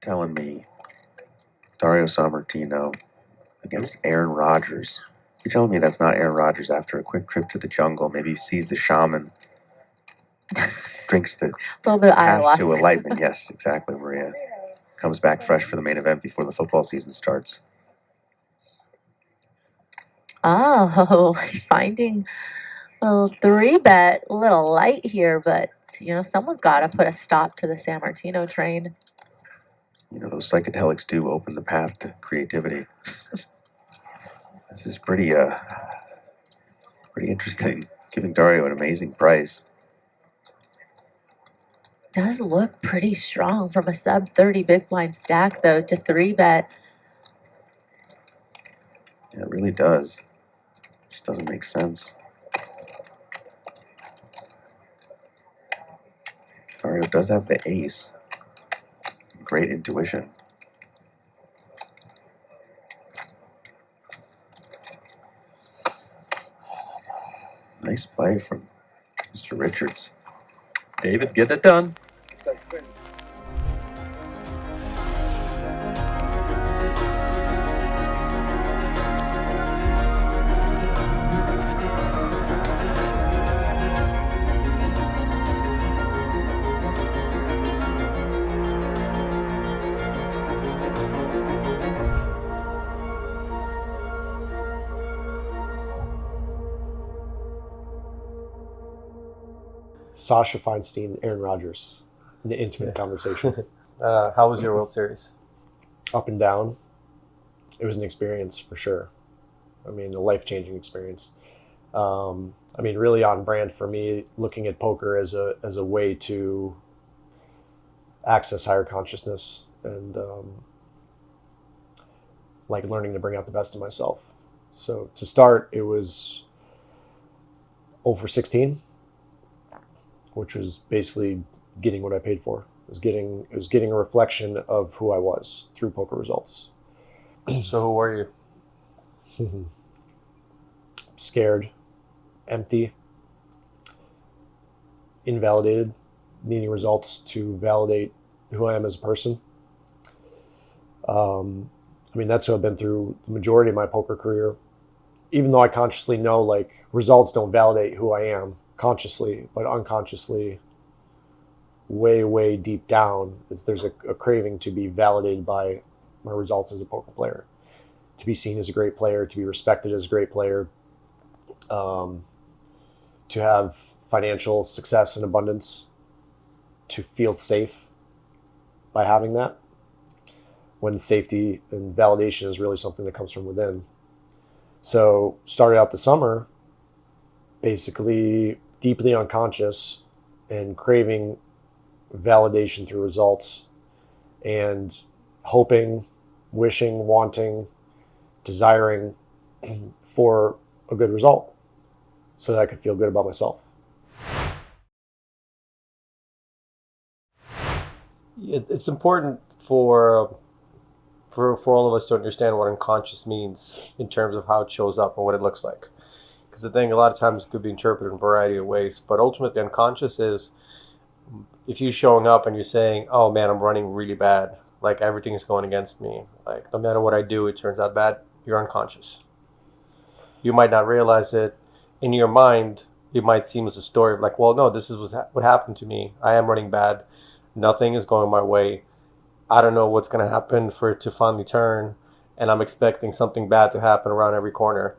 telling me Dario Sammartino against Aaron Rodgers. You're telling me that's not Aaron Rodgers after a quick trip to the jungle. Maybe he sees the shaman, drinks the A little bit of path to ayahuasca. enlightenment. Yes, exactly, Maria. Comes back fresh for the main event before the football season starts. Oh, finding a little 3-bet, a little light here, but someone's got to put a stop to the Sammartino train. Those psychedelics do open the path to creativity. This is pretty interesting. Giving Dario an amazing price. Does look pretty strong from a sub 30 big blind stack though to 3-bet. Yeah, it really does. Just doesn't make sense. Dario does have the ace. Great intuition. Nice play from Mr. Richards. David, get it done. Sasha Feinstein, Aaron Rodgers, in the intimate conversation. How was your World Series? Up and down. It was an experience for sure. I mean, a life-changing experience. Really on brand for me, looking at poker as a way to access higher consciousness and learning to bring out the best in myself. So to start, it was 0 for 16, which was basically getting what I paid for. It was getting a reflection of who I was through poker results. So who were you? Scared, empty, invalidated, needing results to validate who I am as a person. That's who I've been through the majority of my poker career. Even though I consciously know results don't validate who I am consciously, but unconsciously, way, way deep down, there's a craving to be validated by my results as a poker player, to be seen as a great player, to be respected as a great player, to have financial success and abundance, to feel safe by having that, when safety and validation is really something that comes from within. So started out the summer basically deeply unconscious and craving validation through results and hoping, wishing, wanting, desiring for a good result so that I could feel good about myself. It's important for all of us to understand what unconscious means in terms of how it shows up and what it looks like. Because the thing, a lot of times it could be interpreted in a variety of ways, but ultimately unconscious is if you're showing up and you're saying, oh man, I'm running really bad, like everything is going against me, like no matter what I do, it turns out bad, you're unconscious. You might not realize it. In your mind, it might seem as a story of like, well, no, this is what happened to me. I am running bad. Nothing is going my way. I don't know what's going to happen for it to finally turn, and I'm expecting something bad to happen around every corner.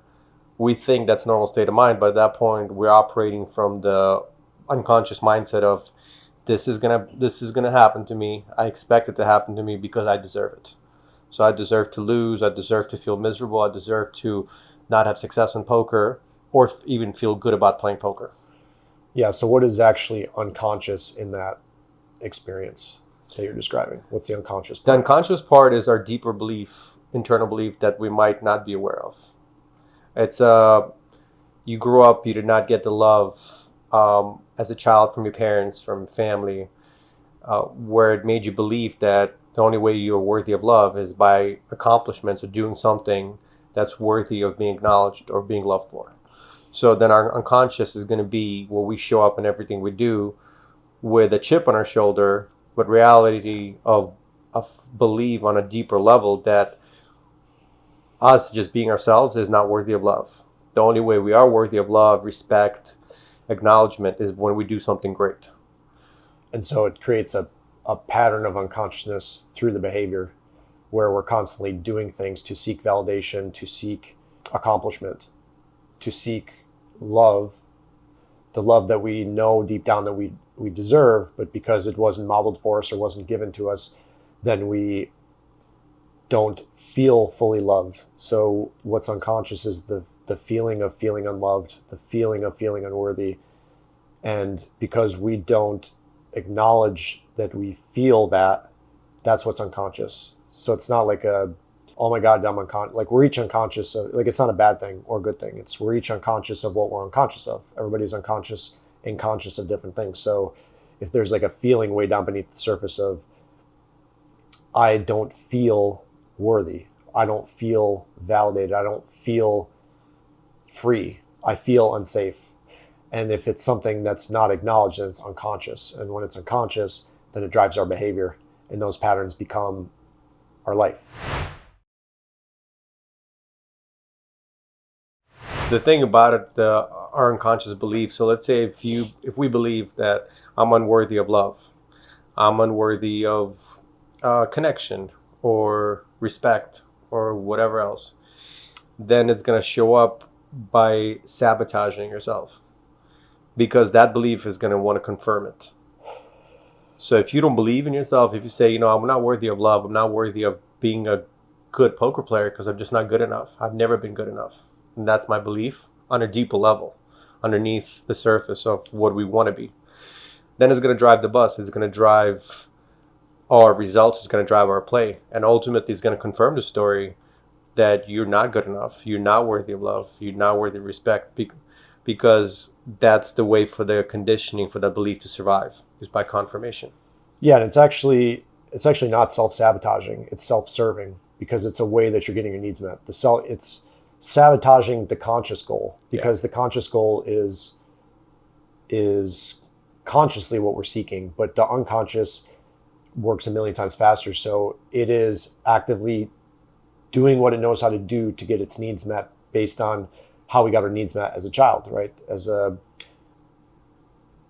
We think that's normal state of mind, but at that point, we're operating from the unconscious mindset of this is gonna happen to me. I expect it to happen to me because I deserve it. So I deserve to lose. I deserve to feel miserable. I deserve to not have success in poker, or even feel good about playing poker. Yeah. So what is actually unconscious in that experience that you're describing? What's the unconscious part? The unconscious part is our deeper belief, internal belief that we might not be aware of. It's you grew up, you did not get the love as a child from your parents, from family, where it made you believe that the only way you're worthy of love is by accomplishments or doing something that's worthy of being acknowledged or being loved for. So then our unconscious is going to be where we show up in everything we do with a chip on our shoulder, with reality of belief on a deeper level that us just being ourselves is not worthy of love. The only way we are worthy of love, respect, acknowledgement is when we do something great. And so it creates a pattern of unconsciousness through the behavior where we're constantly doing things to seek validation, to seek accomplishment, to seek love, the love that we know deep down that we deserve, but because it wasn't modeled for us or wasn't given to us, then we don't feel fully loved. So what's unconscious is the feeling of feeling unloved, the feeling of feeling unworthy. And because we don't acknowledge that we feel that, that's what's unconscious. So it's not like oh my God, I'm unconscious. Like we're each unconscious of, like it's not a bad thing or a good thing. It's we're each unconscious of what we're unconscious of. Everybody's unconscious and conscious of different things. So if there's like a feeling way down beneath the surface of, I don't feel worthy, I don't feel validated, I don't feel free, I feel unsafe. And if it's something that's not acknowledged, then it's unconscious. And when it's unconscious, then it drives our behavior, and those patterns become our life. The thing about it, our unconscious belief. So let's say if we believe that I'm unworthy of love, I'm unworthy of connection or respect or whatever else, then it's going to show up by sabotaging yourself, because that belief is going to want to confirm it. So if you don't believe in yourself, if you say, I'm not worthy of love, I'm not worthy of being a good poker player because I'm just not good enough, I've never been good enough, and that's my belief on a deeper level, underneath the surface of what we want to be, then it's going to drive the bus. It's going to drive our results. It's going to drive our play. And ultimately, it's going to confirm the story that you're not good enough. You're not worthy of love. You're not worthy of respect, because that's the way for the conditioning for that belief to survive, is by confirmation. Yeah, and it's actually not self-sabotaging. It's self-serving, because it's a way that you're getting your needs met. It's sabotaging the conscious goal, because the conscious goal is consciously what we're seeking, but the unconscious works a million times faster. So it is actively doing what it knows how to do to get its needs met based on how we got our needs met as a child, right? As your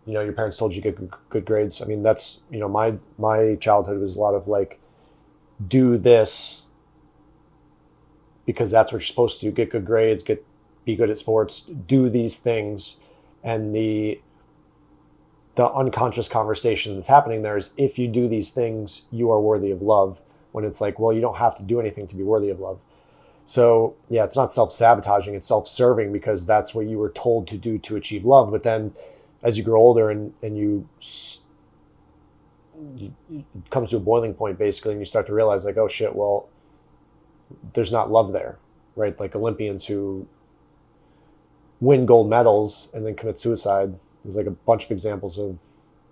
parents told you to get good grades. I mean, that's, my childhood was a lot of like, do this because that's what you're supposed to do. Get good grades, be good at sports, do these things. And the unconscious conversation that's happening there is, if you do these things, you are worthy of love. When it's like, well, you don't have to do anything to be worthy of love. So yeah, it's not self-sabotaging, it's self-serving, because that's what you were told to do to achieve love. But then as you grow older and you it comes to a boiling point basically, and you start to realize like, oh shit, well, there's not love there, right? Like Olympians who win gold medals and then commit suicide. There's like a bunch of examples of,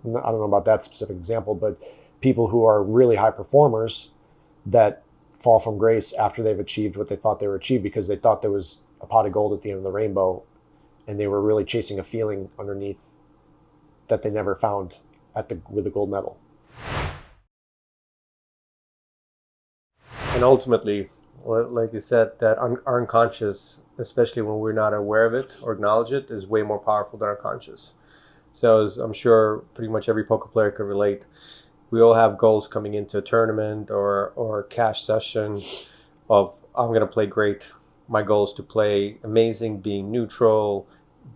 I don't know about that specific example, but people who are really high performers that fall from grace after they've achieved what they thought they were achieved, because they thought there was a pot of gold at the end of the rainbow, and they were really chasing a feeling underneath that they never found with the gold medal. And ultimately, like you said, that our unconscious, especially when we're not aware of it or acknowledge it, is way more powerful than our conscious. So as I'm sure pretty much every poker player can relate, we all have goals coming into a tournament or a cash session of, I'm going to play great. My goal is to play amazing, being neutral,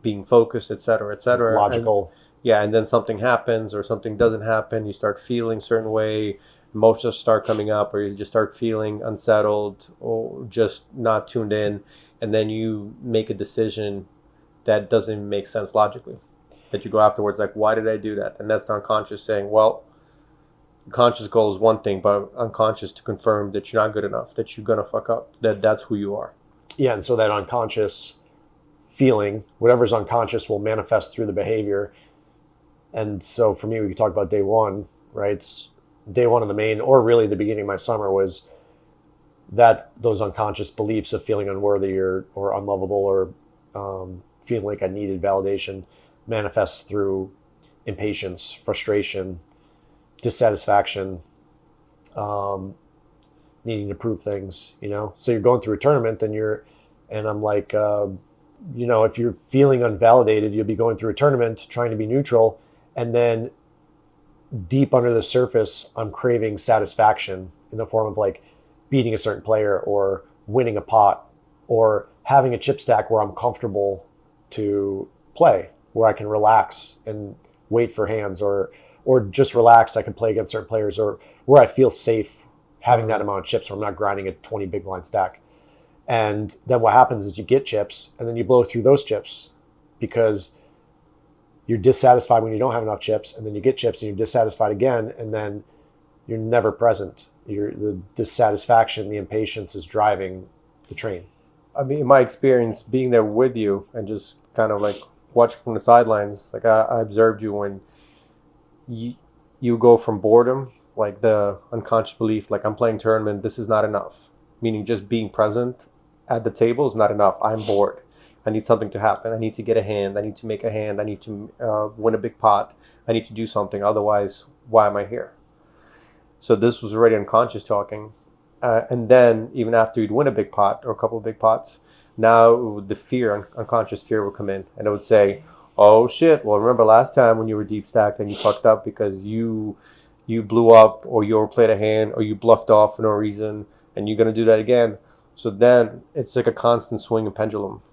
being focused, etc., etc. Logical. And then something happens or something doesn't happen. You start feeling a certain way. Emotions start coming up, or you just start feeling unsettled or just not tuned in. And then you make a decision that doesn't even make sense logically. That you go afterwards like, why did I do that? And that's the unconscious saying, well, conscious goal is one thing, but unconscious to confirm that you're not good enough, that you're gonna fuck up, that's who you are. Yeah, and so that unconscious feeling, whatever's unconscious, will manifest through the behavior. And so for me, we could talk about day one, right? Day one of the main, or really the beginning of my summer, was that those unconscious beliefs of feeling unworthy or unlovable or feeling like I needed validation manifests through impatience, frustration, dissatisfaction, needing to prove things, you know. So you're going through a tournament, and I'm like, you know, if you're feeling unvalidated, you'll be going through a tournament trying to be neutral, and then deep under the surface, I'm craving satisfaction in the form of like beating a certain player or winning a pot or having a chip stack where I'm comfortable to play, where I can relax and wait for hands, or just relax. I can play against certain players, or where I feel safe having that amount of chips where I'm not grinding a 20 big blind stack. And then what happens is you get chips and then you blow through those chips because you're dissatisfied when you don't have enough chips, and then you get chips and you're dissatisfied again, and then you're never present. The dissatisfaction, the impatience is driving the train. I mean, in my experience, being there with you and just kind of like watching from the sidelines, like I observed you when you go from boredom, like the unconscious belief, like I'm playing tournament, this is not enough. Meaning just being present at the table is not enough. I'm bored. I need something to happen. I need to get a hand. I need to make a hand. I need to win a big pot. I need to do something. Otherwise, why am I here? So this was already unconscious talking. And then even after you'd win a big pot or a couple of big pots, now the fear, unconscious fear would come in. And it would say, oh shit, well, remember last time when you were deep stacked and you fucked up because you blew up or you overplayed a hand or you bluffed off for no reason and you're going to do that again. So then it's like a constant swinging pendulum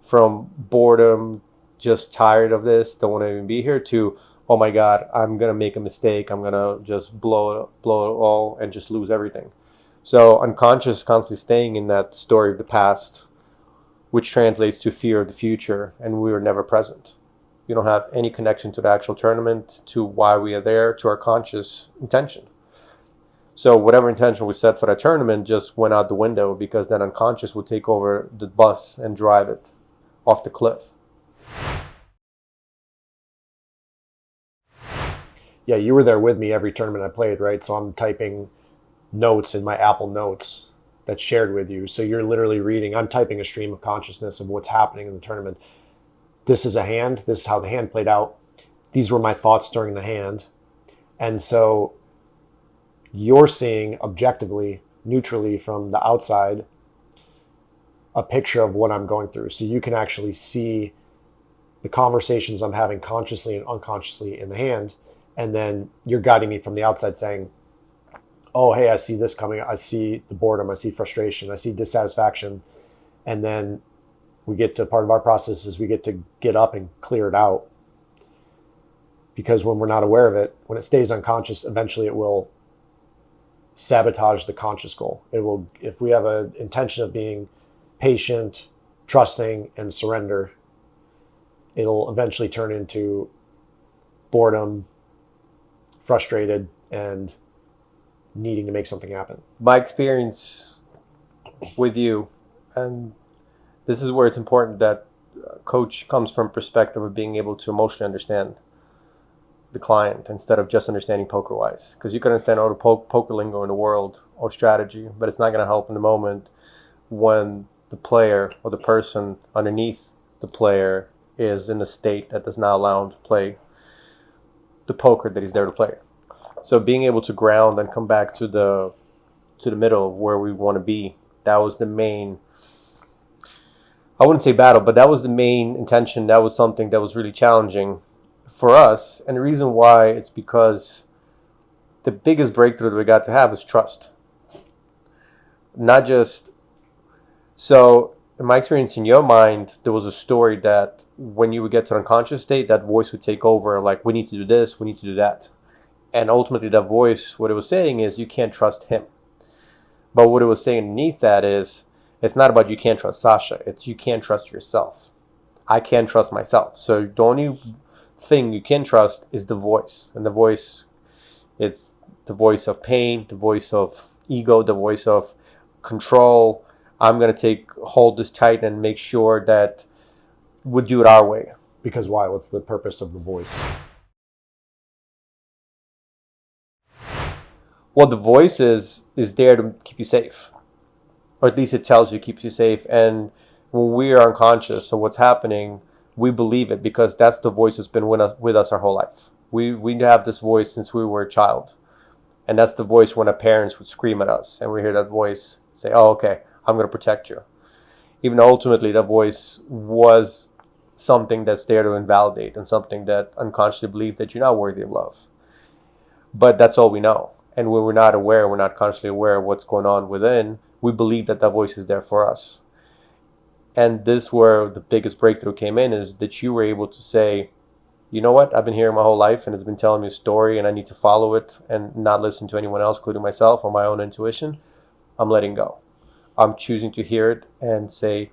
from boredom, just tired of this, don't want to even be here, to, oh my God, I'm going to make a mistake. I'm going to just blow it all and just lose everything. So unconscious constantly staying in that story of the past, which translates to fear of the future, and we were never present. We don't have any connection to the actual tournament, to why we are there, to our conscious intention. So whatever intention we set for that tournament just went out the window, because then unconscious would take over the bus and drive it off the cliff. Yeah, you were there with me every tournament I played, right? So I'm typing notes in my Apple Notes that's shared with you. So you're literally reading, I'm typing a stream of consciousness of what's happening in the tournament. This is a hand. This is how the hand played out. These were my thoughts during the hand. And so you're seeing objectively, neutrally from the outside, a picture of what I'm going through. So you can actually see the conversations I'm having consciously and unconsciously in the hand. And then you're guiding me from the outside saying, oh, hey, I see this coming. I see the boredom. I see frustration. I see dissatisfaction. And then we get to part of our process is we get to get up and clear it out. Because when we're not aware of it, when it stays unconscious, eventually it will sabotage the conscious goal. It will, if we have an intention of being patient, trusting, and surrender, it'll eventually turn into boredom, frustrated, and needing to make something happen. My experience with you, and this is where it's important that coach comes from perspective of being able to emotionally understand the client instead of just understanding poker wise, because you can understand all the poker lingo in the world or strategy, but it's not going to help in the moment when the player or the person underneath the player is in a state that does not allow him to play the poker that he's there to play. So being able to ground and come back to the middle of where we want to be, that was the main, I wouldn't say battle, but that was the main intention. That was something that was really challenging for us. And the reason why, it's because the biggest breakthrough that we got to have is trust. Not just, so in my experience, in your mind, there was a story that when you would get to an unconscious state, that voice would take over, like, we need to do this, we need to do that. And ultimately that voice, what it was saying is you can't trust him. But what it was saying underneath that is, it's not about you can't trust Sasha, it's you can't trust yourself. I can't trust myself. So the only thing you can trust is the voice. And the voice, it's the voice of pain, the voice of ego, the voice of control. I'm going to hold this tight and make sure that we'll do it our way. Because why? What's the purpose of the voice? Well, the voice is there to keep you safe. Or at least it tells you, keeps you safe. And when we are unconscious of what's happening, we believe it because that's the voice that's been with us our whole life. We have this voice since we were a child. And that's the voice when our parents would scream at us, and we hear that voice say, oh, okay, I'm going to protect you. Even though ultimately that voice was something that's there to invalidate and something that unconsciously believed that you're not worthy of love. But that's all we know. And when we're not aware, we're not consciously aware of what's going on within, we believe that that voice is there for us. And this where the biggest breakthrough came in, is that you were able to say, you know what, I've been here my whole life and it's been telling me a story and I need to follow it and not listen to anyone else, including myself or my own intuition. I'm letting go. I'm choosing to hear it and say,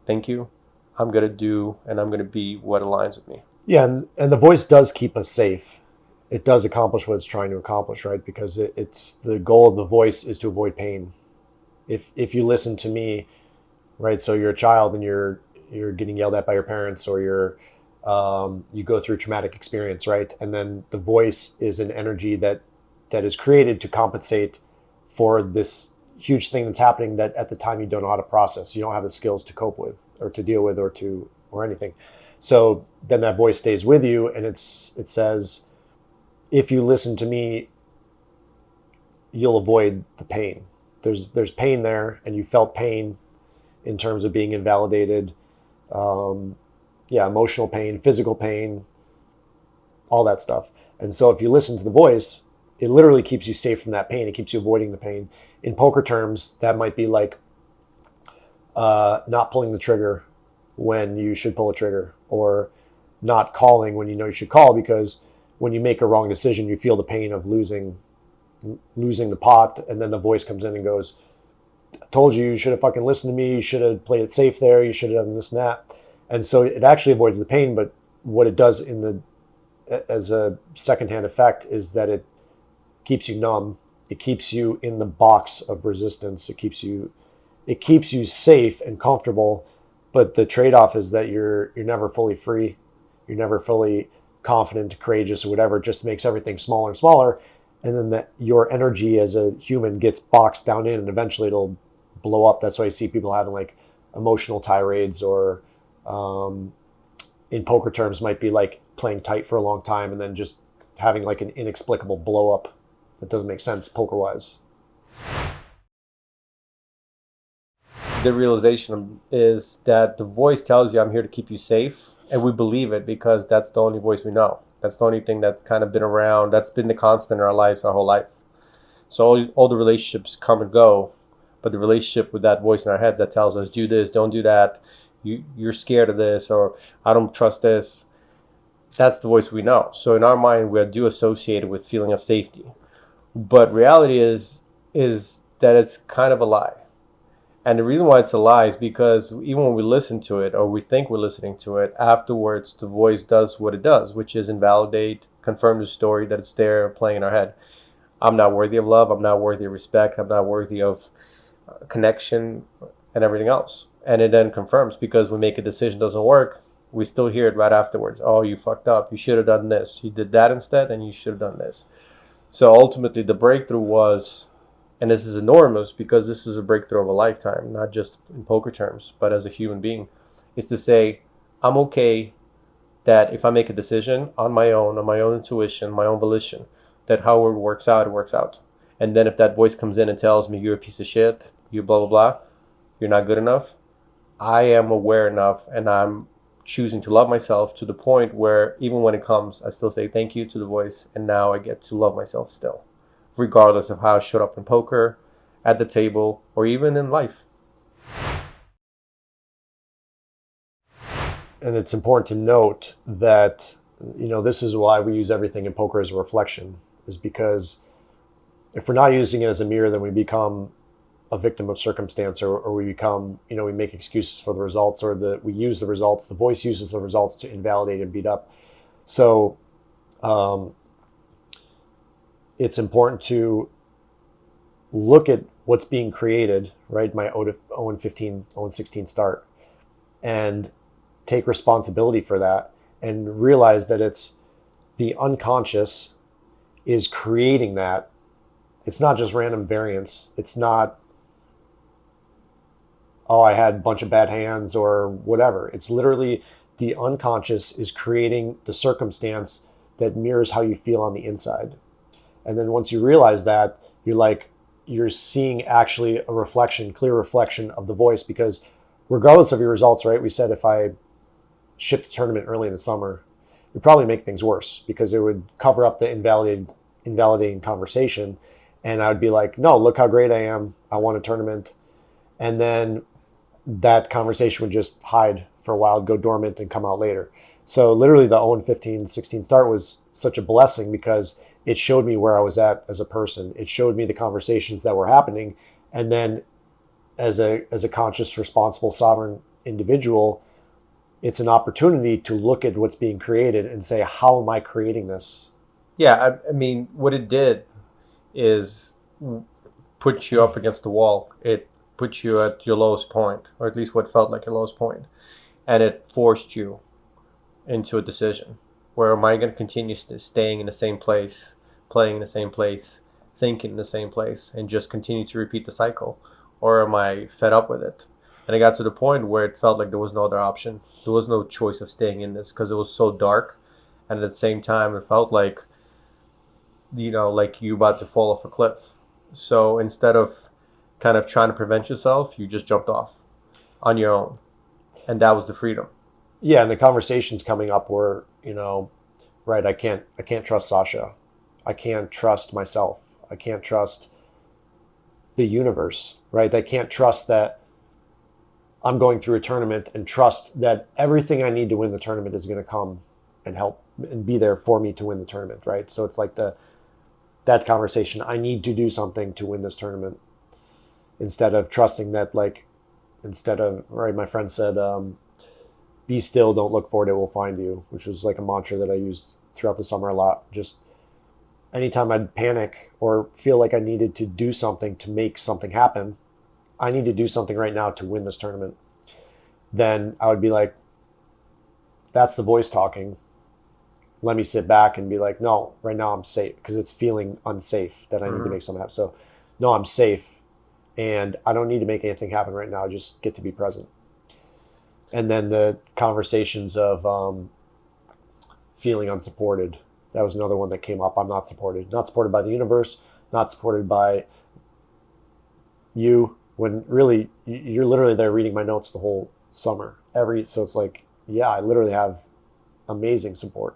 thank you. I'm going to do and I'm going to be what aligns with me. Yeah, and the voice does keep us safe. It does accomplish what it's trying to accomplish, right? Because it's the goal of the voice is to avoid pain. If you listen to me, right? So you're a child and you're getting yelled at by your parents, or you go through a traumatic experience, right? And then the voice is an energy that is created to compensate for this huge thing that's happening that at the time you don't know how to process. You don't have the skills to cope with or to deal with or anything. So then that voice stays with you, and it says, if you listen to me, you'll avoid the pain. There's pain there, and you felt pain in terms of being invalidated. Emotional pain, physical pain, all that stuff. And so if you listen to the voice, it literally keeps you safe from that pain. It keeps you avoiding the pain. In poker terms, that might be like not pulling the trigger when you should pull a trigger, or not calling when you know you should call, because when you make a wrong decision, you feel the pain of losing the pot, and then the voice comes in and goes, I told you, you should have fucking listened to me, you should have played it safe there, you should have done this and that. And so it actually avoids the pain, but what it does as a secondhand effect is that it keeps you numb. It keeps you in the box of resistance. It keeps you safe and comfortable, but the trade-off is that you're never fully free. You're never fully confident, courageous, or whatever. It just makes everything smaller and smaller. And then that your energy as a human gets boxed down in, and eventually it'll blow up. That's why I see people having like emotional tirades, or in poker terms might be like playing tight for a long time and then just having like an inexplicable blow up that doesn't make sense poker wise. The realization is that the voice tells you, I'm here to keep you safe. And we believe it because that's the only voice we know. That's the only thing that's kind of been around. That's been the constant in our lives, our whole life. So all the relationships come and go, but the relationship with that voice in our heads that tells us, do this, don't do that. You're scared of this, or I don't trust this. That's the voice we know. So in our mind, we do associate it with feeling of safety. But reality is that it's kind of a lie. And the reason why it's a lie is because even when we listen to it, or we think we're listening to it, afterwards the voice does what it does, which is invalidate, confirm the story that it's there playing in our head. I'm not worthy of love. I'm not worthy of respect. I'm not worthy of connection and everything else. And it then confirms, because we make a decision doesn't work, we still hear it right afterwards. Oh, you fucked up. You should have done this. You did that instead, and you should have done this. So ultimately the breakthrough was, and this is enormous because this is a breakthrough of a lifetime, not just in poker terms, but as a human being, is to say, I'm okay that if I make a decision on my own intuition, my own volition, that how it works out, it works out. And then if that voice comes in and tells me, you're a piece of shit, you blah, blah, blah, you're not good enough, I am aware enough, and I'm choosing to love myself to the point where even when it comes, I still say thank you to the voice, and now I get to love myself still, regardless of how I showed up in poker, at the table, or even in life. And it's important to note that, this is why we use everything in poker as a reflection, is because if we're not using it as a mirror, then we become a victim of circumstance, or we become, we make excuses for the results, or we use the results, the voice uses the results to invalidate and beat up. So it's important to look at what's being created, right? My 0-15, 0-16 start, and take responsibility for that, and realize that it's the unconscious is creating that. It's not just random variance. It's not, oh, I had a bunch of bad hands or whatever. It's literally the unconscious is creating the circumstance that mirrors how you feel on the inside. And then once you realize that, you're seeing actually a reflection, clear reflection of the voice, because regardless of your results, right? We said if I shipped a tournament early in the summer, it would probably make things worse because it would cover up the invalidating conversation. And I would be like, no, look how great I am. I won a tournament. And then that conversation would just hide for a while, go dormant, and come out later. So literally the 0-15-16 start was such a blessing because it showed me where I was at as a person. It showed me the conversations that were happening. And then as a conscious, responsible, sovereign individual, it's an opportunity to look at what's being created and say, how am I creating this? Yeah, I mean, what it did is put you up against the wall. It put you at your lowest point, or at least what felt like your lowest point. And it forced you into a decision. Where am I going to continue staying in the same place, playing in the same place, thinking in the same place, and just continue to repeat the cycle? Or am I fed up with it? And I got to the point where it felt like there was no other option. There was no choice of staying in this because it was so dark. And at the same time, it felt like, like you about to fall off a cliff. So instead of kind of trying to prevent yourself, you just jumped off on your own. And that was the freedom. Yeah, and the conversations coming up were, right, I can't trust Sasha. I can't trust myself. I can't trust the universe, right? I can't trust that I'm going through a tournament and trust that everything I need to win the tournament is going to come and help and be there for me to win the tournament, right? So it's like that conversation, I need to do something to win this tournament, instead of trusting that, right, my friend said, be still, don't look for it, it will find you, which was like a mantra that I used throughout the summer a lot. Just anytime I'd panic or feel like I needed to do something to make something happen, I need to do something right now to win this tournament. Then I would be like, that's the voice talking. Let me sit back and be like, no, right now I'm safe, because it's feeling unsafe that I need to make something happen. So no, I'm safe and I don't need to make anything happen right now. I just get to be present. And then the conversations of feeling unsupported. That was another one that came up. I'm not supported. Not supported by the universe. Not supported by you. When really, you're literally there reading my notes the whole summer. So it's like, yeah, I literally have amazing support.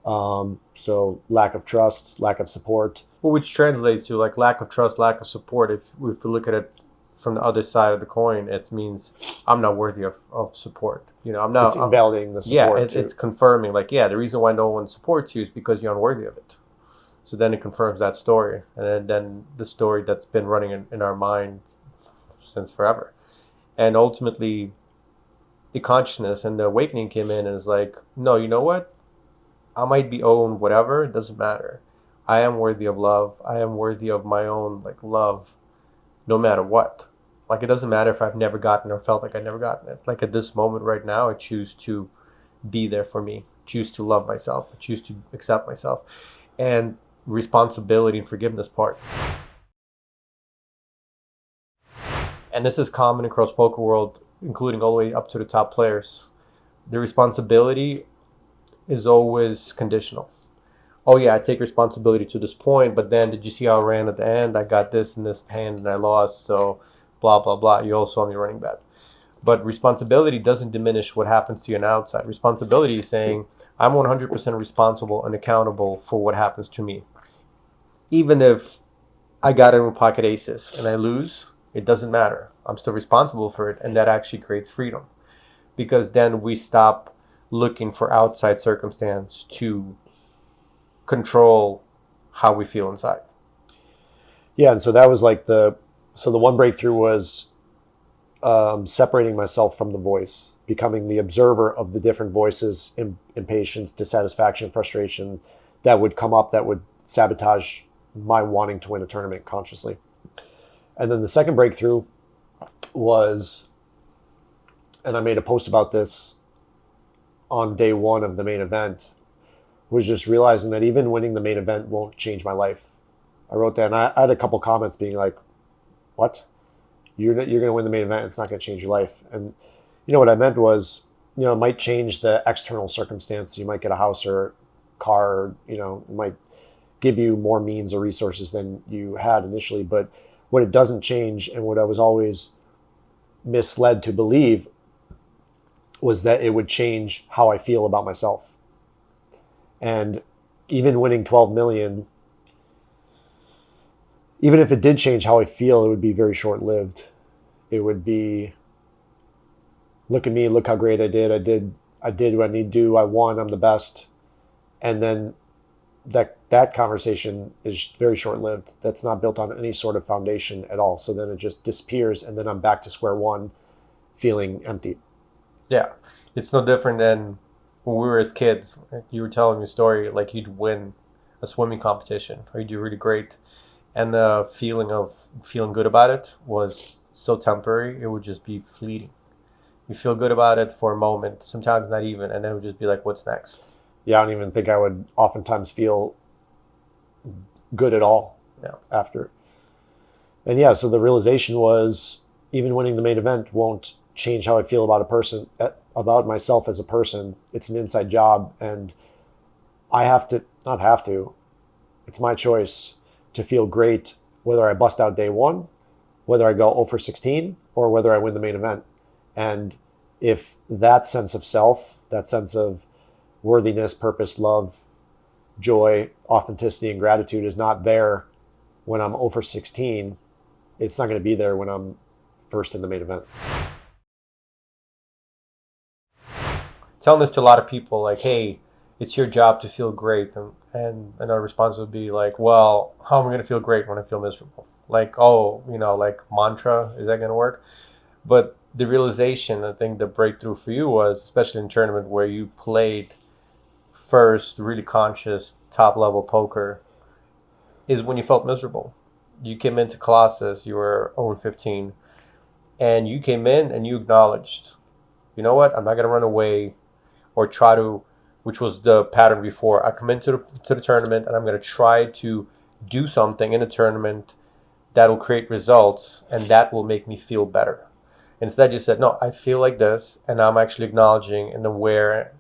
So lack of trust, lack of support. Well, which translates to like lack of trust, lack of support. If we look at it from the other side of the coin, it means I'm not worthy of support. I'm not. It's invalidating the support. Yeah, it's confirming. Like, yeah, the reason why no one supports you is because you're unworthy of it. So then it confirms that story, and then the story that's been running in our mind since forever. And ultimately, the consciousness and the awakening came in and is like, no, you know what? I might be owned, whatever. It doesn't matter. I am worthy of love. I am worthy of my own love, no matter what. Like, it doesn't matter if I've never gotten or felt like I've never gotten it. Like, at this moment right now, I choose to be there for me, choose to love myself, choose to accept myself. And responsibility and forgiveness part. And this is common across poker world, including all the way up to the top players. The responsibility is always conditional. Oh yeah, I take responsibility to this point, but then did you see how I ran at the end? I got this in this hand and I lost, so blah, blah, blah. You all saw me running bad. But responsibility doesn't diminish what happens to you on the outside. Responsibility is saying, I'm 100% responsible and accountable for what happens to me. Even if I got in with pocket aces and I lose, it doesn't matter. I'm still responsible for it, and that actually creates freedom. Because then we stop looking for outside circumstance to control how we feel inside. Yeah, and so that was like the one breakthrough was separating myself from the voice, becoming the observer of the different voices, impatience, dissatisfaction, frustration that would come up that would sabotage my wanting to win a tournament consciously. And then the second breakthrough was, and I made a post about this on day one of the main event, was just realizing that even winning the main event won't change my life. I wrote that, and I had a couple comments being like, what? You're going to win the main event, it's not going to change your life. And what I meant was, it might change the external circumstance. You might get a house or car, or, it might give you more means or resources than you had initially. But what it doesn't change, and what I was always misled to believe, was that it would change how I feel about myself. And even winning 12 million, even if it did change how I feel, it would be very short-lived. It would be, look at me, look how great I did what I need to do. I won, I'm the best. And then that conversation is very short-lived. That's not built on any sort of foundation at all. So then it just disappears, and then I'm back to square one, feeling empty. Yeah, it's no different than when we were as kids. You were telling me a story like you'd win a swimming competition or you do really great, and the feeling of feeling good about it was so temporary. It would just be fleeting. You feel good about it for a moment, sometimes not even, and then it would just be like, what's next? Yeah, I don't even think I would oftentimes feel good at all after. And yeah, so the realization was, even winning the main event won't change how I feel about a person, about myself as a person. It's an inside job, and I have to, not have to, it's my choice to feel great whether I bust out day one, whether I go 0 for 16, or whether I win the main event. And if that sense of self, that sense of worthiness, purpose, love, joy, authenticity, and gratitude is not there when I'm 0 for 16, it's not going to be there when I'm first in the main event. Telling this to a lot of people, like, hey, it's your job to feel great. And our response would be like, well, how am I going to feel great when I feel miserable? Like, oh, like mantra, is that going to work? But the realization, I think the breakthrough for you was, especially in tournament where you played first really conscious top level poker, is when you felt miserable. You came into classes, you were 0-15, and you came in and you acknowledged, you know what, I'm not going to run away or try to, which was the pattern before. I come into the tournament and I'm going to try to do something in a tournament that will create results and that will make me feel better. Instead, you said, no, I feel like this, and I'm actually acknowledging and aware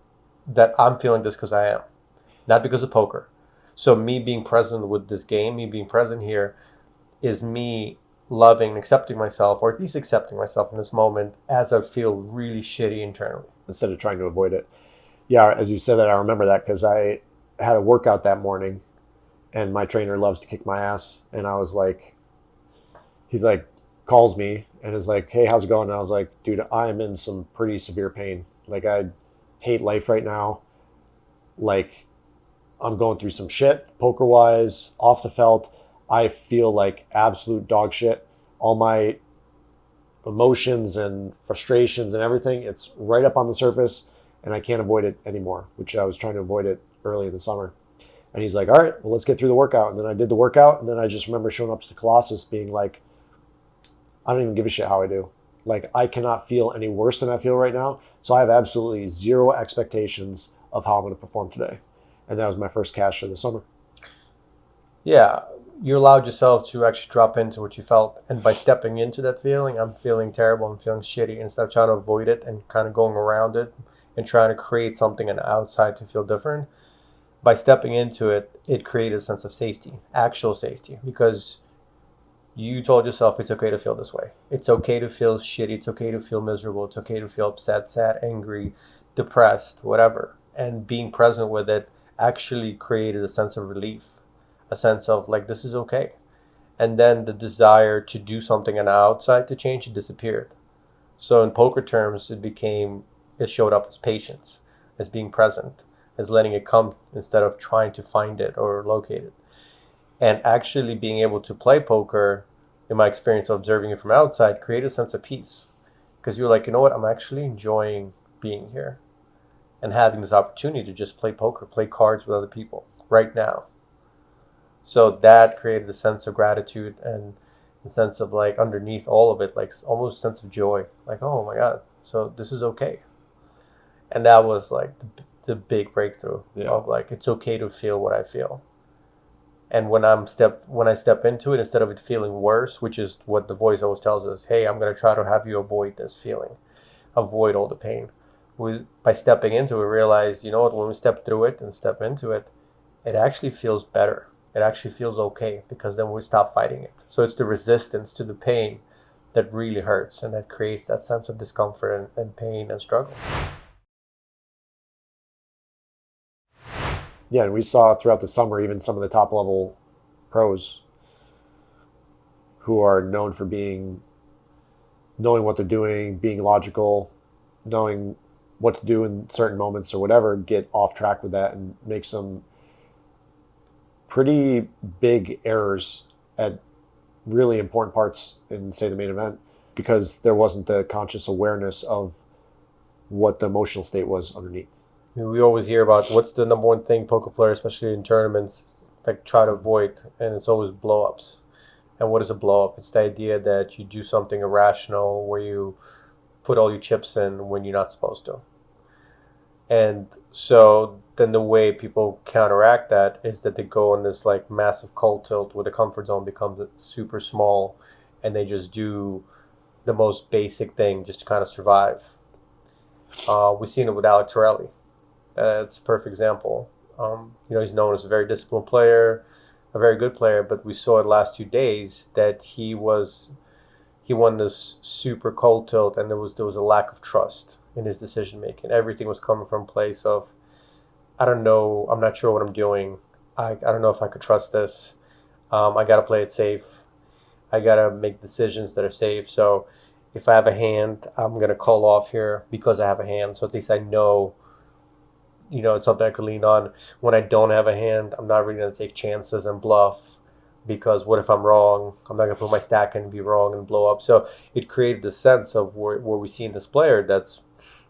that I'm feeling this because I am, not because of poker. So me being present with this game, me being present here, is me loving and accepting myself, or at least accepting myself in this moment as I feel really shitty internally. Instead of trying to avoid it. Yeah, as you said that, I remember that because I had a workout that morning, and my trainer loves to kick my ass. And I was like, he's like, calls me and is like, hey, how's it going? And I was like, dude, I'm in some pretty severe pain. Like, I hate life right now. Like, I'm going through some shit, poker-wise, off the felt. I feel like absolute dog shit. All my emotions and frustrations and everything, it's right up on the surface, and I can't avoid it anymore, which I was trying to avoid it early in the summer. And he's like, all right, well, let's get through the workout. And then I did the workout, and then I just remember showing up to Colossus being like, I don't even give a shit how I do. Like, I cannot feel any worse than I feel right now. So I have absolutely zero expectations of how I'm going to perform today. And that was my first cash of the summer. Yeah, you allowed yourself to actually drop into what you felt. And by stepping into that feeling, I'm feeling terrible, I'm feeling shitty, instead of trying to avoid it and kind of going around it and trying to create something on the outside to feel different. By stepping into it, it created a sense of safety, actual safety, because you told yourself it's okay to feel this way. It's okay to feel shitty. It's okay to feel miserable. It's okay to feel upset, sad, angry, depressed, whatever. And being present with it actually created a sense of relief, a sense of like, this is okay. And then the desire to do something on the outside to change it disappeared. So in poker terms, it showed up as patience, as being present, as letting it come instead of trying to find it or locate it. And actually being able to play poker, in my experience of observing it from outside, created a sense of peace. Because you're like, you know what, I'm actually enjoying being here and having this opportunity to just play poker, play cards with other people right now. So that created a sense of gratitude and a sense of like underneath all of it, like almost a sense of joy. Like, oh my God, so this is okay. And that was like the big breakthrough of like, it's okay to feel what I feel. And when I step into it, instead of it feeling worse, which is what the voice always tells us, hey, I'm going to try to have you avoid this feeling, avoid all the pain. By stepping into it, realize, you know what, when we step through it and step into it, it actually feels better. it actually feels okay, because then we stop fighting it. So it's the resistance to the pain that really hurts, and that creates that sense of discomfort and pain and struggle. Yeah, and we saw throughout the summer even some of the top level pros who are known for knowing what they're doing, being logical, knowing what to do in certain moments or whatever, get off track with that and make some pretty big errors at really important parts in, say, the main event, because there wasn't the conscious awareness of what the emotional state was underneath. We always hear about what's the number one thing poker players, especially in tournaments, like try to avoid, and it's always blow-ups. And what is a blow-up? It's the idea that you do something irrational where you put all your chips in when you're not supposed to. And so then the way people counteract that is that they go on this like massive cold tilt where the comfort zone becomes super small, and they just do the most basic thing just to kind of survive. We've seen it with Alex Torelli. It's a perfect example. He's known as a very disciplined player, a very good player, but we saw it last 2 days that he won this super cold tilt, and there was a lack of trust in his decision making. Everything was coming from a place of, I don't know, I'm not sure what I'm doing. I don't know if I could trust this. I got to play it safe. I got to make decisions that are safe. So if I have a hand, I'm going to call off here because I have a hand. So at least I know, it's something I could lean on. When I don't have a hand, I'm not really going to take chances and bluff, because what if I'm wrong? I'm not going to put my stack in and be wrong and blow up. So it created the sense of where we see in this player that's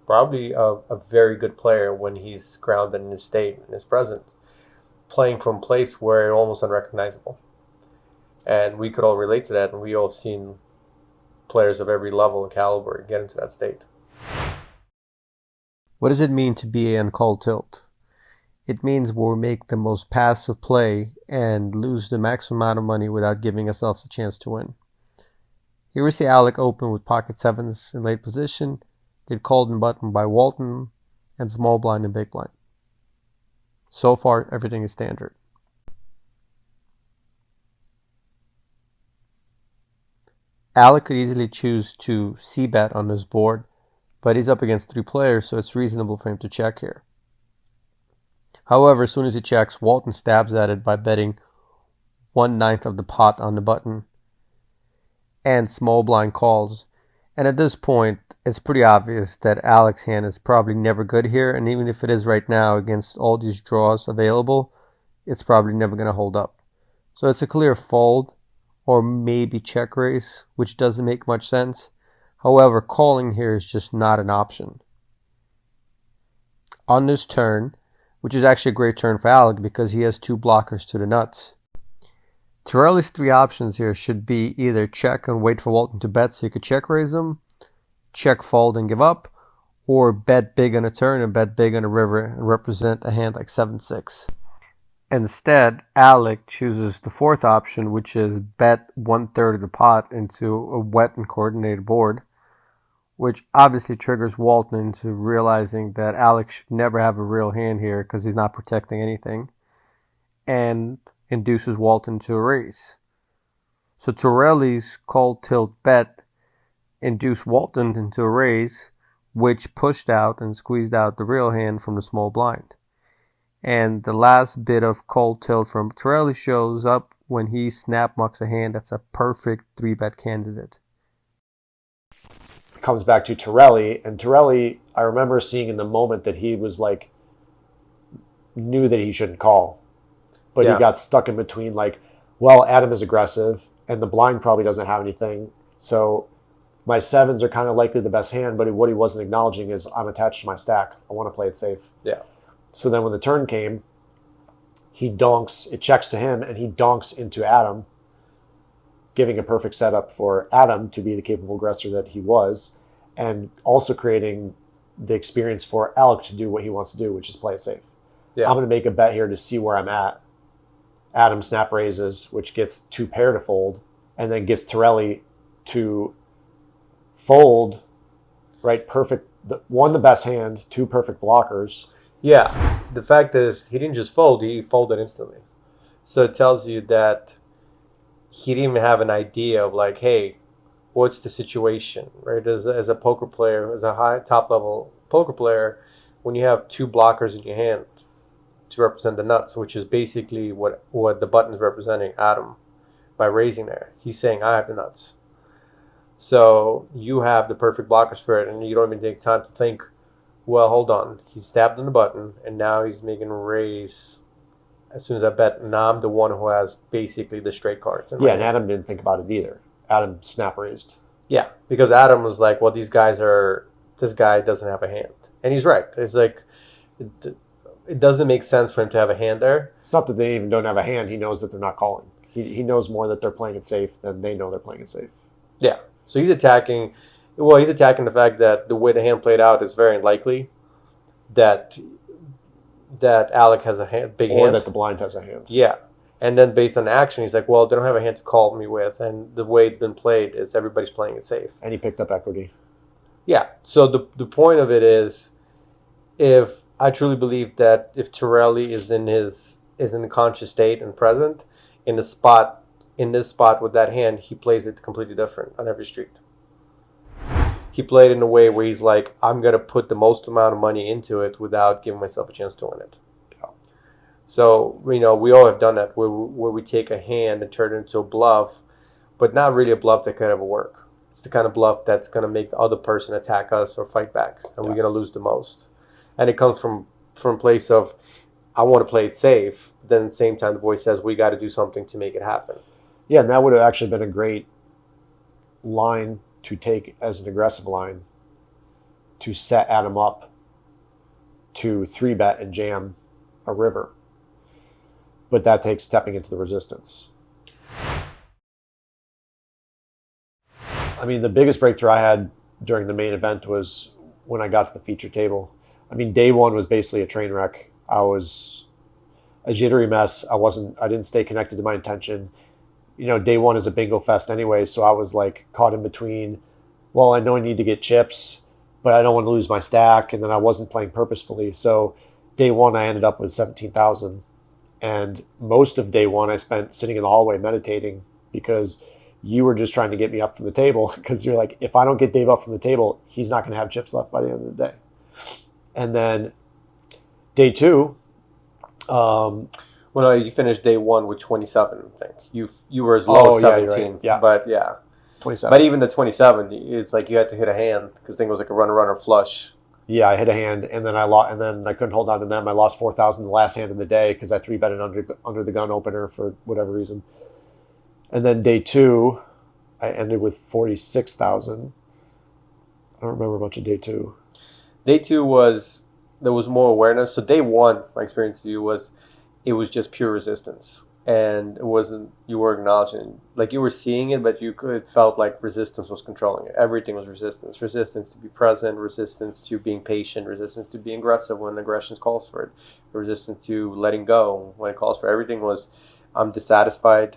probably a very good player when he's grounded in his state, in his presence, playing from a place where it's almost unrecognizable. And we could all relate to that, and we all have seen players of every level and caliber get into that state. What does it mean to be an cold tilt? It means we'll make the most passive play and lose the maximum amount of money without giving ourselves a chance to win. Here we see Alec open with pocket sevens in late position, get called in button by Walton, and small blind and big blind. So far, everything is standard. Alec could easily choose to c-bet on this board, but he's up against 3 players, so it's reasonable for him to check here. However, as soon as he checks, Walton stabs at it by betting 1/9 of the pot on the button, and small blind calls. And at this point, it's pretty obvious that Alec's hand is probably never good here, and even if it is right now against all these draws available, it's probably never going to hold up. So it's a clear fold, or maybe check raise, which doesn't make much sense. However, calling here is just not an option. On this turn, which is actually a great turn for Alec because he has 2 blockers to the nuts, Torelli's 3 options here should be either check and wait for Walton to bet so you could check raise him, check fold and give up, or bet big on a turn and bet big on a river and represent a hand like 7-6. Instead, Alec chooses the 4th option, which is bet 1/3 of the pot into a wet and coordinated board, which obviously triggers Walton into realizing that Alec should never have a real hand here because he's not protecting anything, and induces Walton to a raise. So Torelli's cold tilt bet induced Walton into a raise, which pushed out and squeezed out the real hand from the small blind. And the last bit of cold tilt from Torelli shows up when he snap mucks a hand that's a perfect 3-bet candidate. It comes back to Torelli, and Torelli, I remember seeing in the moment that he was like, knew that he shouldn't call. But he got stuck in between well, Adam is aggressive, and the blind probably doesn't have anything. So my 7s are kind of likely the best hand, but what he wasn't acknowledging is I'm attached to my stack. I want to play it safe. Yeah. So then when the turn came, he donks, it checks to him, and he donks into Adam, giving a perfect setup for Adam to be the capable aggressor that he was, and also creating the experience for Alec to do what he wants to do, which is play it safe. Yeah. I'm going to make a bet here to see where I'm at. Adam snap raises, which gets 2 pair to fold, and then gets Torelli to fold, right? Perfect. The best hand, 2 perfect blockers. Yeah. The fact is, he didn't just fold, he folded instantly. So it tells you that he didn't even have an idea of like, hey, what's the situation, right? As a poker player, as a high top level poker player, when you have two blockers in your hand to represent the nuts, which is basically what the button is representing Adam by raising there. He's saying, I have the nuts. So you have the perfect blockers for it, and you don't even take time to think, well, hold on. He stabbed on the button, and now he's making a raise as soon as I bet. Now I'm the one who has basically the straight cards. Yeah, and Adam didn't think about it either. Adam snap raised. Yeah, because Adam was like, well, this guy doesn't have a hand. And he's right. It's like, it doesn't make sense for him to have a hand there. It's not that they even don't have a hand. He knows that they're not calling. He knows more that they're playing it safe than they know they're playing it safe. Yeah. So he's attacking the fact that the way the hand played out is very unlikely that Alec has a big hand. Or that the blind has a hand. Yeah. And then based on action, he's like, well, they don't have a hand to call me with. And the way it's been played is everybody's playing it safe. And he picked up equity. Yeah. So the point of it is, if I truly believe that if Torelli is in a conscious state and present in this spot with that hand, he plays it completely different on every street. He played in a way where he's like, I'm going to put the most amount of money into it without giving myself a chance to win it. Yeah. So, we all have done that where we take a hand and turn it into a bluff, but not really a bluff that could ever work. It's the kind of bluff that's going to make the other person attack us or fight back, and we're going to lose the most. And it comes from a place of, I want to play it safe, but then at the same time the voice says, we got to do something to make it happen. Yeah, and that would have actually been a great line to take as an aggressive line to set Adam up to 3-bet and jam a river. But that takes stepping into the resistance. I mean, the biggest breakthrough I had during the main event was when I got to the feature table. I mean, day one was basically a train wreck. I was a jittery mess. I didn't stay connected to my intention. Day one is a bingo fest anyway, so I was like caught in between, well, I know I need to get chips, but I don't want to lose my stack, and then I wasn't playing purposefully. So day one, I ended up with 17,000. And most of day one, I spent sitting in the hallway meditating because you were just trying to get me up from the table, because you're like, if I don't get Dave up from the table, he's not going to have chips left by the end of the day. And then day two, well, no, you finished day one with 27, I think. You were as low as 17. Right. Yeah. But yeah. 27. But even the 27, it's like you had to hit a hand because I think it was like a runner flush. Yeah, I hit a hand, and then I lost, and then I couldn't hold on to them. I lost 4,000 the last hand of the day because I 3-betted under the gun opener for whatever reason. And then day two, I ended with 46,000. I don't remember much of day two. Day two there was more awareness. So day one, my experience with you was, it was just pure resistance, and it wasn't, you were acknowledging, like you were seeing it, but it felt like resistance was controlling it. Everything was resistance to be present, resistance to being patient, resistance to being aggressive when aggression calls for it, resistance to letting go when it calls for it. Everything was, I'm dissatisfied,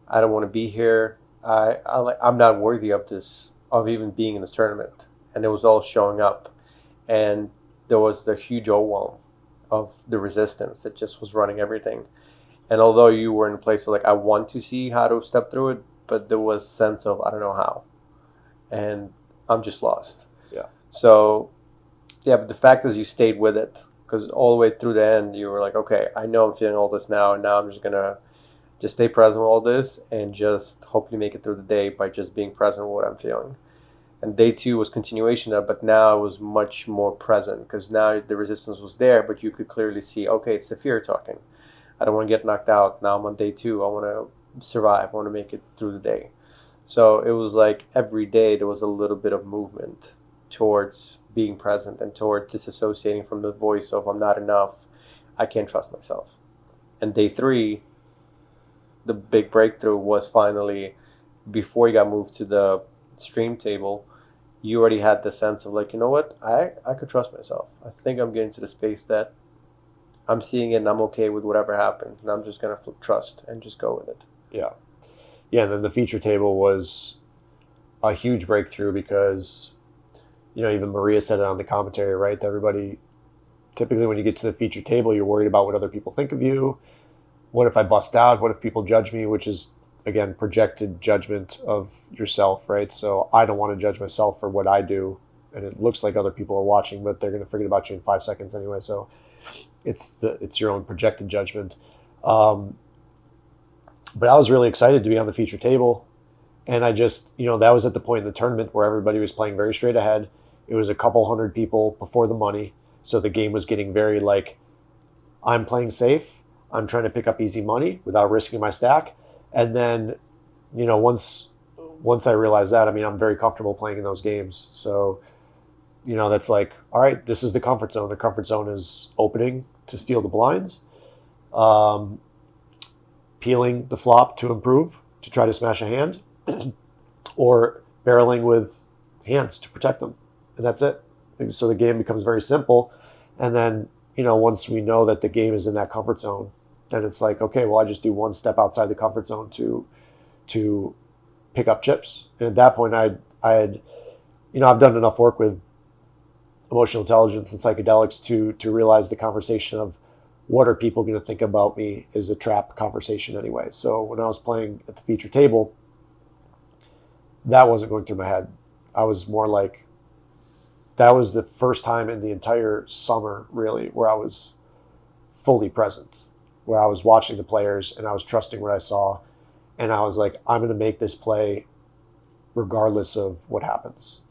I don't want to be here, I'm not worthy of this, of even being in this tournament. And it was all showing up, and there was the huge overwhelm of the resistance that just was running everything. And although you were in a place of like, I want to see how to step through it, but there was a sense of, I don't know how. And I'm just lost. Yeah. So, yeah, but the fact is you stayed with it, because all the way through the end, you were like, okay, I know I'm feeling all this now, and now I'm just going to just stay present with all this and just hopefully make it through the day by just being present with what I'm feeling. And day two was continuation of, but now it was much more present, because now the resistance was there, but you could clearly see, okay, it's the fear talking. I don't want to get knocked out. Now I'm on day two. I want to survive. I want to make it through the day. So it was like every day there was a little bit of movement towards being present and toward disassociating from the voice of, I'm not enough. I can't trust myself. And day three, the big breakthrough was finally, before you got moved to the stream table, you already had the sense of like, you know what, I could trust myself. I think I'm getting to the space that I'm seeing it and I'm okay with whatever happens, and I'm just going to trust and just go with it. Yeah. And then the feature table was a huge breakthrough because, even Maria said it on the commentary, right? Everybody, typically when you get to the feature table, you're worried about what other people think of you, what if I bust out? What if people judge me? Which is, again, projected judgment of yourself, right? So I don't want to judge myself for what I do, and it looks like other people are watching, but they're going to forget about you in 5 seconds anyway. So it's your own projected judgment. But I was really excited to be on the feature table, and I just, that was at the point in the tournament where everybody was playing very straight ahead. It was a couple hundred people before the money, so the game was getting very like, I'm playing safe. I'm trying to pick up easy money without risking my stack. And then, once I realized that, I'm very comfortable playing in those games. So, that's like, all right, this is the comfort zone. The comfort zone is opening to steal the blinds, peeling the flop to improve, to try to smash a hand, or barreling with hands to protect them. And that's it. So the game becomes very simple. And then, once we know that the game is in that comfort zone, then it's like, okay, well, I just do one step outside the comfort zone to pick up chips. And at that point, I had, I've done enough work with emotional intelligence and psychedelics to realize the conversation of what are people going to think about me is a trap conversation anyway. So when I was playing at the feature table, that wasn't going through my head. I was more like, that was the first time in the entire summer, really, where I was fully present, where I was watching the players and I was trusting what I saw. And I was like, I'm going to make this play regardless of what happens.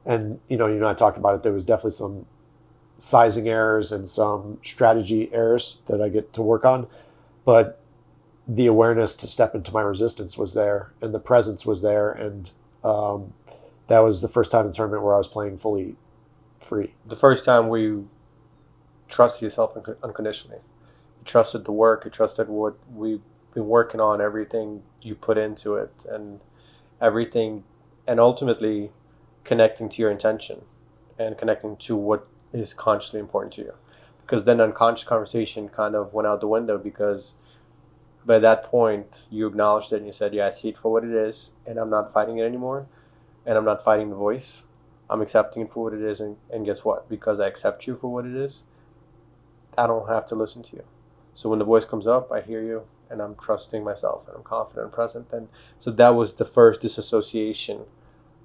And, you and I talked about it. There was definitely some sizing errors and some strategy errors that I get to work on. But the awareness to step into my resistance was there, and the presence was there. And that was the first time in the tournament where I was playing fully free. The first time where you trusted yourself unconditionally. You trusted the work. You trusted what we've been working on, everything you put into it, and everything, and ultimately connecting to your intention and connecting to what is consciously important to you. Because then unconscious conversation kind of went out the window, because by that point you acknowledged it and you said, yeah, I see it for what it is, and I'm not fighting it anymore, and I'm not fighting the voice. I'm accepting it for what it is, and guess what? Because I accept you for what it is, I don't have to listen to you. So when the voice comes up, I hear you, and I'm trusting myself, and I'm confident and present. And so that was the first disassociation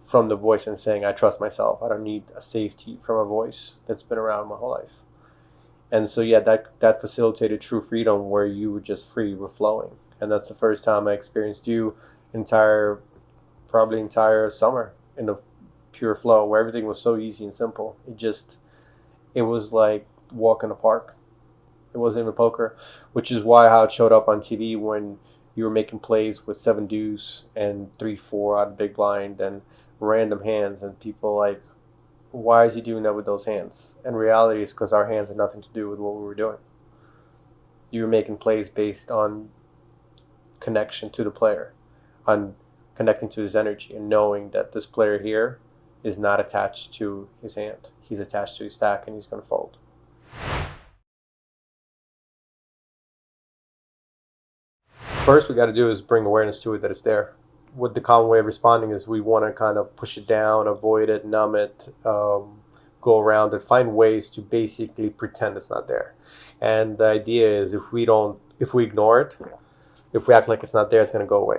from the voice, and saying, I trust myself. I don't need a safety from a voice that's been around my whole life. And so, yeah, that facilitated true freedom, where you were just free, you were flowing. And that's the first time I experienced you probably entire summer in the pure flow, where everything was so easy and simple. It was like walk in the park. It wasn't even poker, which is how it showed up on TV when you were making plays with 7 deuce and 3-4 out of big blind and random hands, and people like, why is he doing that with those hands? And reality is because our hands had nothing to do with what we were doing. You were making plays based on connection to the player, on connecting to his energy, and knowing that this player here is not attached to his hand. He's attached to his stack, and he's going to fold. First, we got to do is bring awareness to it that it's there. What the common way of responding is, we want to kind of push it down, avoid it, numb it, go around it, find ways to basically pretend it's not there. And the idea is, if we ignore it, if we act like it's not there, it's going to go away.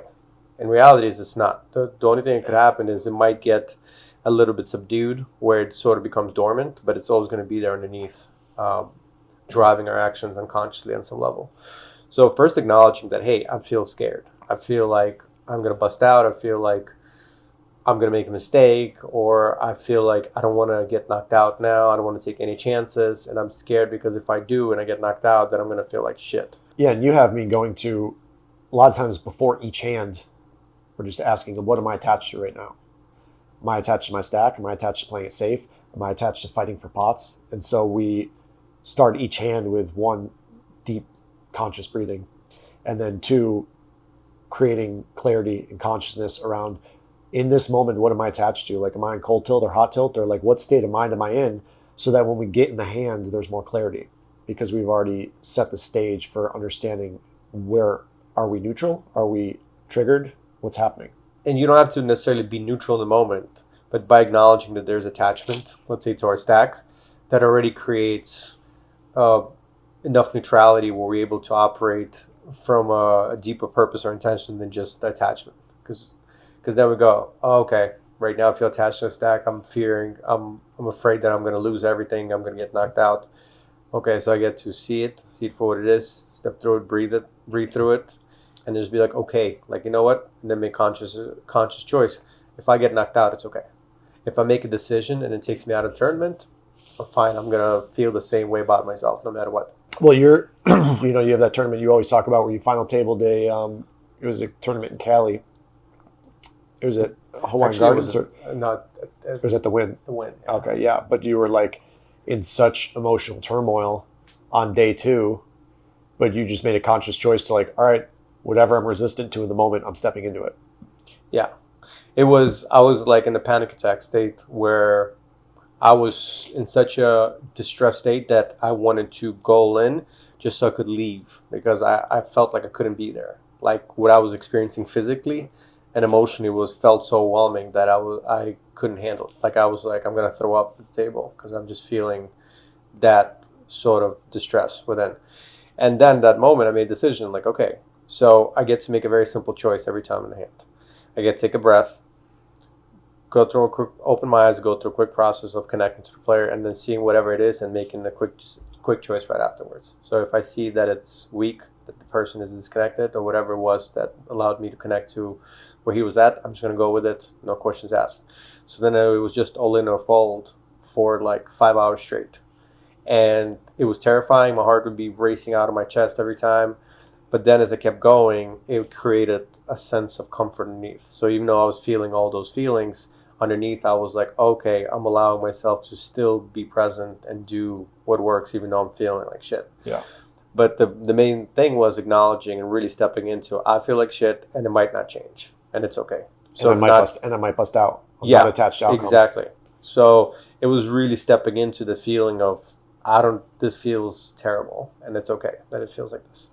In reality, it's not. The only thing that could happen is it might get a little bit subdued, where it sort of becomes dormant, but it's always going to be there underneath, driving our actions unconsciously on some level. So first, acknowledging that, hey, I feel scared. I feel like I'm going to bust out. I feel like I'm going to make a mistake, or I feel like I don't want to get knocked out now. I don't want to take any chances, and I'm scared because if I do and I get knocked out, then I'm going to feel like shit. Yeah, and you have me going to, a lot of times before each hand, we're just asking, what am I attached to right now? Am I attached to my stack? Am I attached to playing it safe? Am I attached to fighting for pots? And so we start each hand with 1, deep conscious breathing, and then 2, creating clarity and consciousness around, in this moment, what am I attached to? Like, am I in cold tilt or hot tilt, or like, what state of mind am I in? So that when we get in the hand, there's more clarity, because we've already set the stage for understanding, where are we neutral? Are we triggered? What's happening? And you don't have to necessarily be neutral in the moment, but by acknowledging that there's attachment, let's say to our stack, that already creates, enough neutrality where we're able to operate from a deeper purpose or intention than just attachment. Because then we go, oh, okay, right now I feel attached to a stack. I'm fearing, I'm afraid that I'm going to lose everything. I'm going to get knocked out. Okay, so I get to see it for what it is, step through it, breathe through it, and just be like, okay, like, you know what? And then make conscious choice. If I get knocked out, it's okay. If I make a decision and it takes me out of the tournament, I'm fine. I'm going to feel the same way about myself no matter what. Well, you're, you know, you have that tournament you always talk about where you final table day. It was a tournament in Cali. It was at Hawaiian Gardens, or not. it was at the Wynn. The Wynn. Yeah. Okay, yeah, but you were like in such emotional turmoil on day 2, but you just made a conscious choice to like, all right, whatever I'm resistant to in the moment, I'm stepping into it. Yeah, I was like in a panic attack state where I was in such a distressed state that I wanted to go in just so I could leave, because I felt like I couldn't be there. Like what I was experiencing physically and emotionally felt so overwhelming that I couldn't handle it. Like I was like, I'm gonna throw up at the table because I'm just feeling that sort of distress within. And then that moment I made a decision, like, okay, so I get to make a very simple choice every time in the hand. I get to take a breath, open my eyes, go through a quick process of connecting to the player, and then seeing whatever it is and making the quick choice right afterwards. So if I see that it's weak, that the person is disconnected, or whatever it was that allowed me to connect to where he was at, I'm just going to go with it, no questions asked. So then it was just all in or fold for like 5 hours straight. And it was terrifying. My heart would be racing out of my chest every time. But then as I kept going, it created a sense of comfort underneath. So even though I was feeling all those feelings, underneath I was like, okay, I'm allowing myself to still be present and do what works, even though I'm feeling like shit. Yeah. But the main thing was acknowledging and really stepping into, I feel like shit and it might not change. And it's okay. So and I might bust out. I'm yeah, not attached to outcome. Exactly. So it was really stepping into the feeling of, this feels terrible, and it's okay that it feels like this.